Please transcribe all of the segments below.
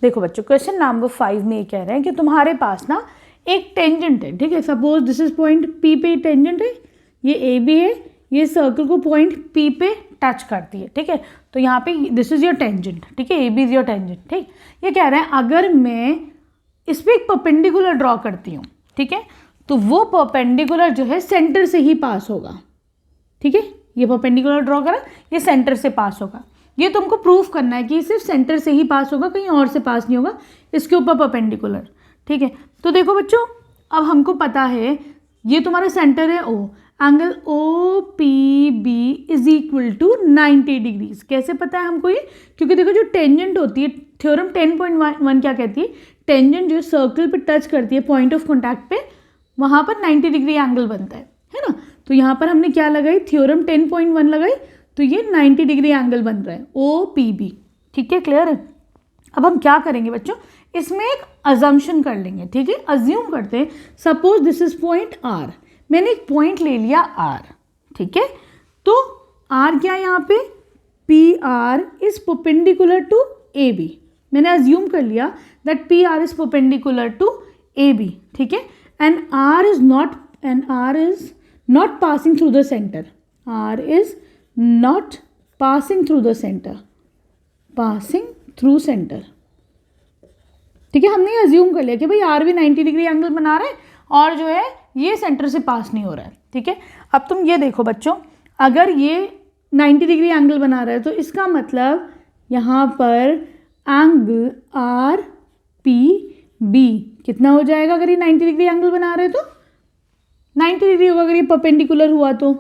देखो बच्चों, question number 5 में ये कह रहे हैं कि तुम्हारे पास ना एक टेंजेंट है, ठीक है। Suppose this is point P पे टेंजेंट है, ये ए बी है, ये सर्कल को पॉइंट पी पे टच करती है, ठीक है। तो यहाँ पे दिस इज योर टेंजेंट, ठीक है, A B is your tangent, ठीक। ये कह रहे हैं अगर मैं इस पर एक परपेंडिकुलर ड्रॉ करती हूँ, ठीक है, तो वो परपेंडिकुलर जो है सेंटर से ही पास होगा, ठीक है। ये परपेंडिकुलर ड्रॉ करा, ये सेंटर से पास होगा। ये तुमको प्रूफ करना है कि सिर्फ सेंटर से ही पास होगा, कहीं और से पास नहीं होगा, इसके ऊपर परपेंडिकुलर, ठीक है। तो देखो बच्चों, अब हमको पता है ये तुम्हारा सेंटर है O, angle O P B is equal to 90 degrees. कैसे पता है हमको ये? क्योंकि देखो जो टेंजेंट होती है, थ्योरम 10.1 क्या कहती है, टेंजेंट जो सर्कल पे टच करती है पॉइंट ऑफ कॉन्टैक्ट पे, वहाँ पर 90 डिग्री एंगल बनता है ना। तो यहाँ पर हमने क्या लगाई, थ्योरम 10.1 लगाई, तो ये 90 डिग्री एंगल बन रहा है ओ पी बी, ठीक है, क्लियर है। अब हम क्या करेंगे बच्चों, इसमें एक अजम्पशन कर लेंगे, ठीक है। अज्यूम करते हैं, suppose this is point R, मैंने एक पॉइंट ले लिया आर, ठीक है। तो आर क्या है यहाँ पे, P R is perpendicular to A B. मैंने अज्यूम कर लिया that P R is perpendicular to A B, ठीक है। And R is not passing through the centre, R is not passing through the centre, passing through centre, ठीक है। हमने assume कर लिया कि भाई आर भी 90 डिग्री एंगल बना रहा है और जो है ये सेंटर से पास नहीं हो रहा है, ठीक है। अब तुम ये देखो बच्चों, अगर ये 90 डिग्री एंगल बना रहा है तो इसका मतलब यहाँ पर एंगल आर पी बी कितना हो जाएगा, अगर ये 90 डिग्री एंगल बना रहे हैं तो 90 डिग्री होगा, अगर ये परपेंडिकुलर हुआ तो,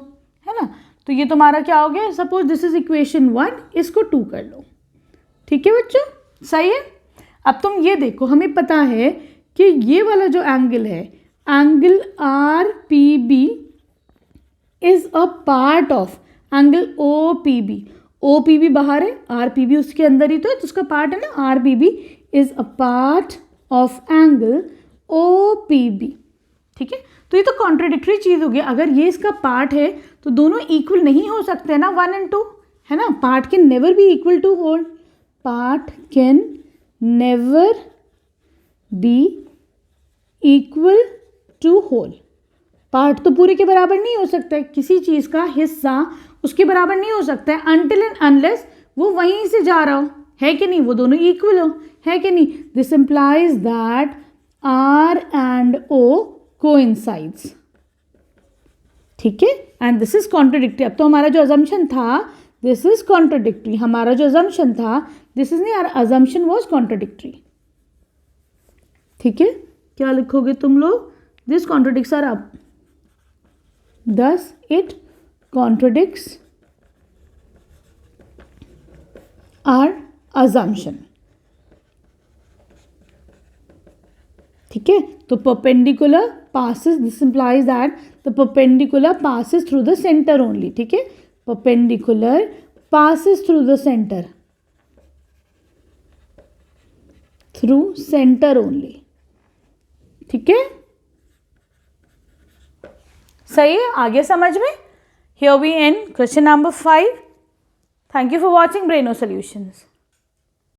है ना। तो ये तुम्हारा क्या हो गया, सपोज दिस इज इक्वेशन 1, इसको 2 कर लो, ठीक है बच्चों, सही है। अब तुम ये देखो, हमें पता है कि ये वाला जो एंगल है, angle R P B is a part of angle O P B. O P B बाहर है, आर पी बी उसके अंदर ही तो है, तो उसका पार्ट है ना, R P B is a part of angle O P B, ठीक है। तो ये तो कॉन्ट्राडिक्टरी चीज़ हो गई, अगर ये इसका पार्ट है तो दोनों इक्वल नहीं हो सकते ना, 1 and 2, है ना। Part can never be equal to whole, part can never be equal to whole. Part तो पूरे के बराबर नहीं हो सकता है, किसी चीज़ का हिस्सा उसके बराबर नहीं हो सकता है अनटिल एंड अनलेस वो वहीं से जा रहा हो, है कि नहीं, वो दोनों इक्वल हो, है कि नहीं। This implies that R and O coincides, ठीक है, एंड दिस इज कॉन्ट्राडिक्टरी। अब तो हमारा जो अजम्पशन था दिस इज कॉन्ट्राडिक्टरी, हमारा जो अजम्पशन था दिस इज नहीं, आवर अजम्पशन वाज कॉन्ट्राडिक्टरी, ठीक है। क्या लिखोगे तुम लोग, this contradicts R up, thus it contradicts our assumption, ठीक है। तो perpendicular passes, this implies that the perpendicular passes through the center only, ठीक है, perpendicular passes through the center, through center only, ठीक है, सही है। आगे समझ में, here we end question number 5। Thank you for watching Breno solutions.